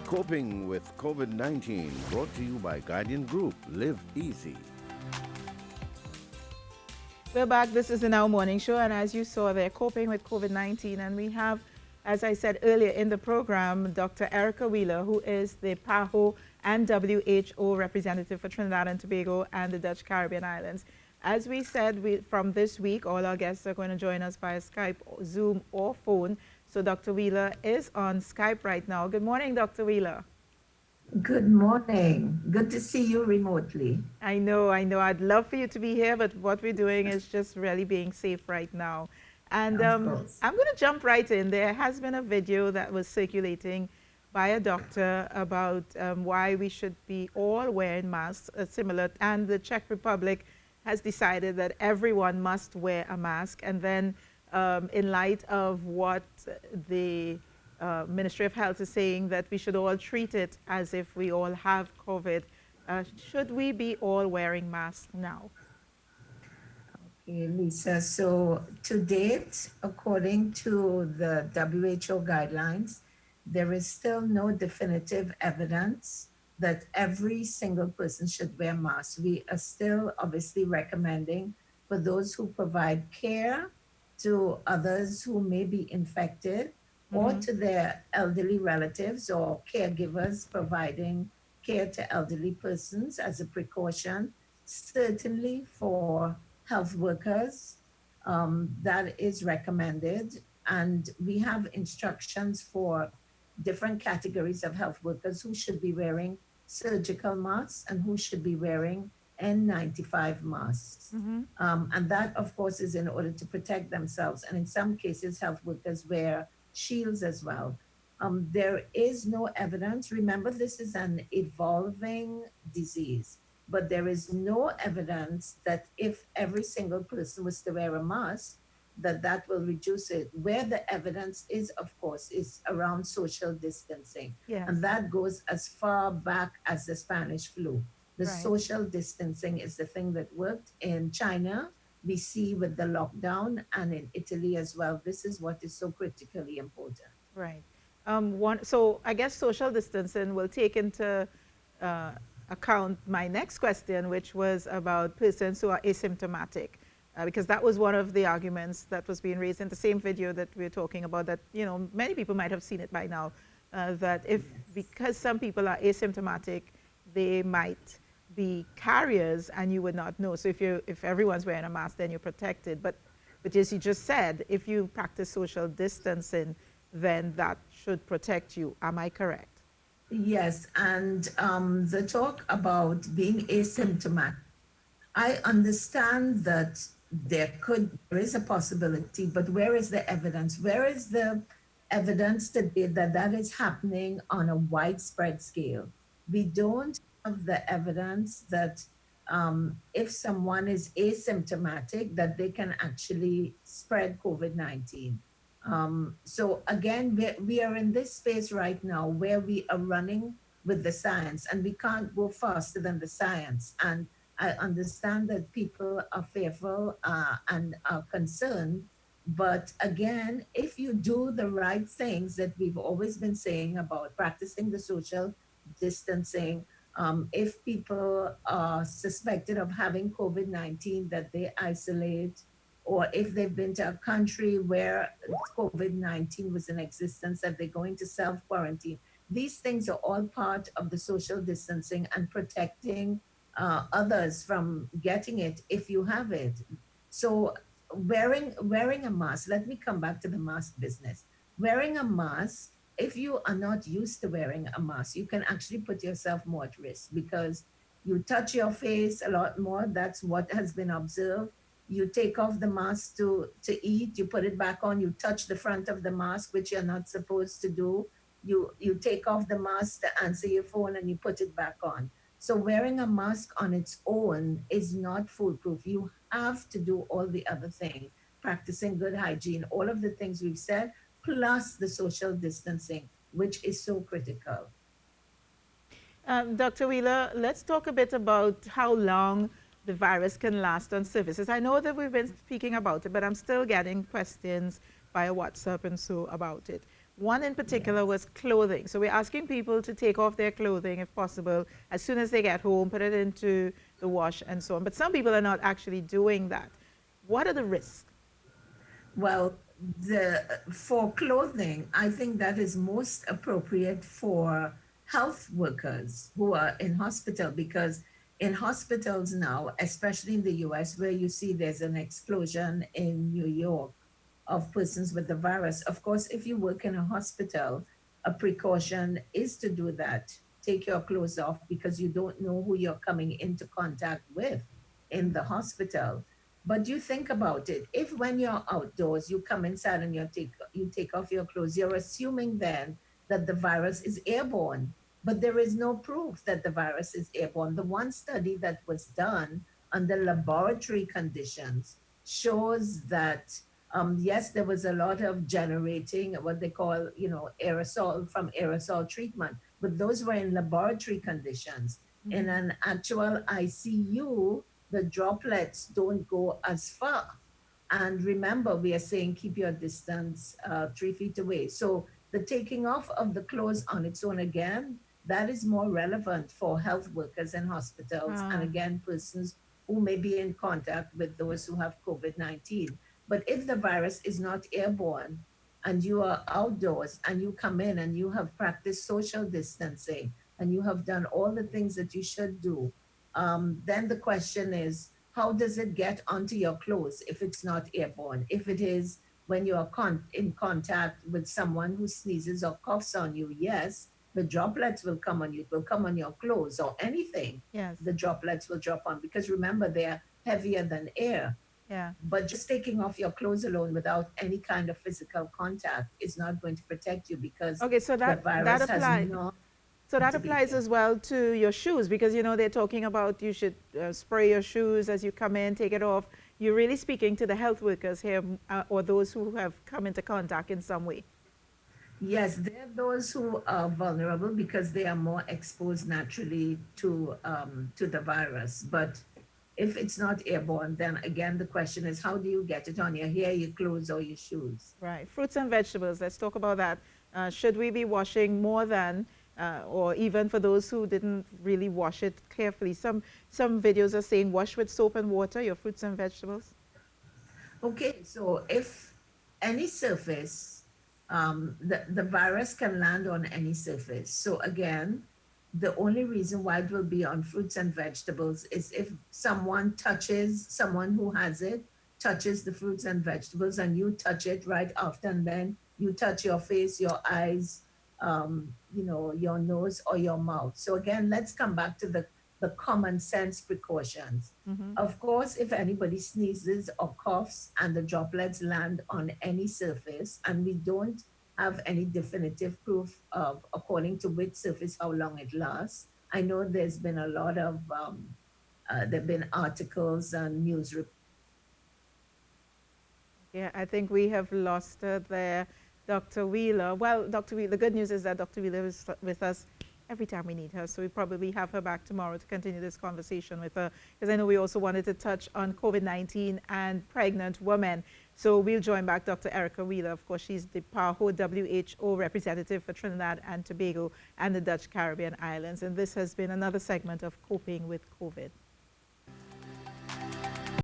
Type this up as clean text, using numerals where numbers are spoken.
Coping with COVID-19, brought to you by Guardian Group. Live easy. We're back. This is the Now Morning Show, and as you saw, they're coping with COVID-19, and we have, as I said earlier in the program, Dr. Erica Wheeler, who is the PAHO and WHO representative for Trinidad and Tobago and the Dutch Caribbean Islands. As we said, from this week, all our guests are going to join us via Skype, Zoom, or phone. So Dr. Wheeler is on Skype right now. Good morning, Dr. Wheeler. Good morning. Good to see you remotely. I know. I'd love for you to be here, but what we're doing is just really being safe right now. And I'm going to jump right in. There has been a video that was circulating by a doctor about why we should be all wearing masks, similar, and the Czech Republic has decided that everyone must wear a mask. And then in light of what the Ministry of Health is saying, that we should all treat it as if we all have COVID. Should we be all wearing masks now? Okay, Lisa. So to date, according to the WHO guidelines, there is still no definitive evidence that every single person should wear masks. We are still obviously recommending for those who provide care to others who may be infected, or to their elderly relatives or caregivers providing care to elderly persons as a precaution. Certainly for health workers, that is recommended. And we have instructions for different categories of health workers who should be wearing surgical masks and who should be wearing N95 masks. And that, of course, is in order to protect themselves. And in some cases, health workers wear shields as well. There is no evidence. Remember, this is an evolving disease, but there is no evidence that if every single person was to wear a mask, that will reduce it. Where the evidence is, of course, is around social distancing. Yes. And that goes as far back as the Spanish flu. The social distancing is the thing that worked in China. We see with the lockdown, and in Italy as well. This is what is so critically important. Right. So I guess social distancing will take into account my next question, which was about persons who are asymptomatic, because that was one of the arguments that was being raised in the same video that we were talking about, that, you know, many people might have seen it by now, that because some people are asymptomatic, they might be carriers and you would not know. So if everyone's wearing a mask, then you're protected. But as you just said, if you practice social distancing, then that should protect you. Am I correct? Yes, and the talk about being asymptomatic, I understand that there is a possibility, but where is the evidence? Where is the evidence today that is happening on a widespread scale? We don't have the evidence that if someone is asymptomatic, that they can actually spread COVID-19. So again, we are in this space right now where we are running with the science, and we can't go faster than the science. And I understand that people are fearful and are concerned. But again, if you do the right things that we've always been saying about practicing the social distancing, if people are suspected of having COVID-19, that they isolate, or if they've been to a country where COVID-19 was in existence, that they go into self-quarantine. These things are all part of the social distancing and protecting others from getting it if you have it. So wearing a mask, let me come back to the mask business. Wearing a mask, if you are not used to wearing a mask, you can actually put yourself more at risk because you touch your face a lot more. That's what has been observed. You take off the mask to eat, you put it back on, you touch the front of the mask, which you're not supposed to do. You take off the mask to answer your phone and you put it back on. So wearing a mask on its own is not foolproof. You have to do all the other things, practicing good hygiene, all of the things we've said, plus the social distancing, which is so critical. Dr. Wheeler, let's talk a bit about how long the virus can last on surfaces. I know that we've been speaking about it, but I'm still getting questions via WhatsApp and so about it. One in particular was clothing. So we're asking people to take off their clothing if possible as soon as they get home, put it into the wash and so on. But some people are not actually doing that. What are the risks? Well, for clothing, I think that is most appropriate for health workers who are in hospital, because in hospitals now, especially in the US, where you see there's an explosion in New York of persons with the virus. Of course, if you work in a hospital, a precaution is to do that. Take your clothes off, because you don't know who you're coming into contact with in the hospital. But you think about it, if when you're outdoors, you come inside and you take off your clothes, you're assuming then that the virus is airborne. But there is no proof that the virus is airborne. The one study that was done under laboratory conditions shows that yes, there was a lot of generating what they call, aerosol from aerosol treatment, but those were in laboratory conditions. Mm-hmm. In an actual ICU, the droplets don't go as far. And remember, we are saying keep your distance 3 feet away. So the taking off of the clothes on its own, again, that is more relevant for health workers in hospitals. And again, persons who may be in contact with those who have COVID-19. But if the virus is not airborne and you are outdoors and you come in and you have practiced social distancing and you have done all the things that you should do, then the question is, how does it get onto your clothes if it's not airborne? If it is when you are in contact with someone who sneezes or coughs on you, yes, the droplets will come on you. It will come on your clothes or anything. Yes. The droplets will drop on, because remember, they're heavier than air. Yeah. But just taking off your clothes alone without any kind of physical contact is not going to protect you, because okay, so that, the virus that applies. has not. So that applies as well to your shoes, because, they're talking about you should spray your shoes as you come in, take it off. You're really speaking to the health workers here, or those who have come into contact in some way. Yes, they're those who are vulnerable because they are more exposed naturally to the virus. But if it's not airborne, then again, the question is, how do you get it on your hair, your clothes, or your shoes? Right. Fruits and vegetables, let's talk about that. Should we be washing more than, or even for those who didn't really wash it carefully? Some videos are saying wash with soap and water your fruits and vegetables. Okay, so if any surface, the virus can land on any surface. So again, the only reason why it will be on fruits and vegetables is if someone who has it, touches the fruits and vegetables, and you touch it right after, and then you touch your face, your eyes, your nose or your mouth. So again, let's come back to the common sense precautions. Mm-hmm. Of course, if anybody sneezes or coughs and the droplets land on any surface, and we don't have any definitive proof of, according to which surface, how long it lasts. I know there's been a lot of, there've been articles and news reports. Yeah, I think we have lost her there, Dr. Wheeler. Well, Dr. Wheeler, the good news is that Dr. Wheeler is with us every time we need her, so we probably have her back tomorrow to continue this conversation with her, because I know we also wanted to touch on COVID-19 and pregnant women. So we'll join back Dr. Erica Wheeler. Of course, she's the PAHO WHO representative for Trinidad and Tobago and the Dutch Caribbean Islands. And this has been another segment of Coping with COVID.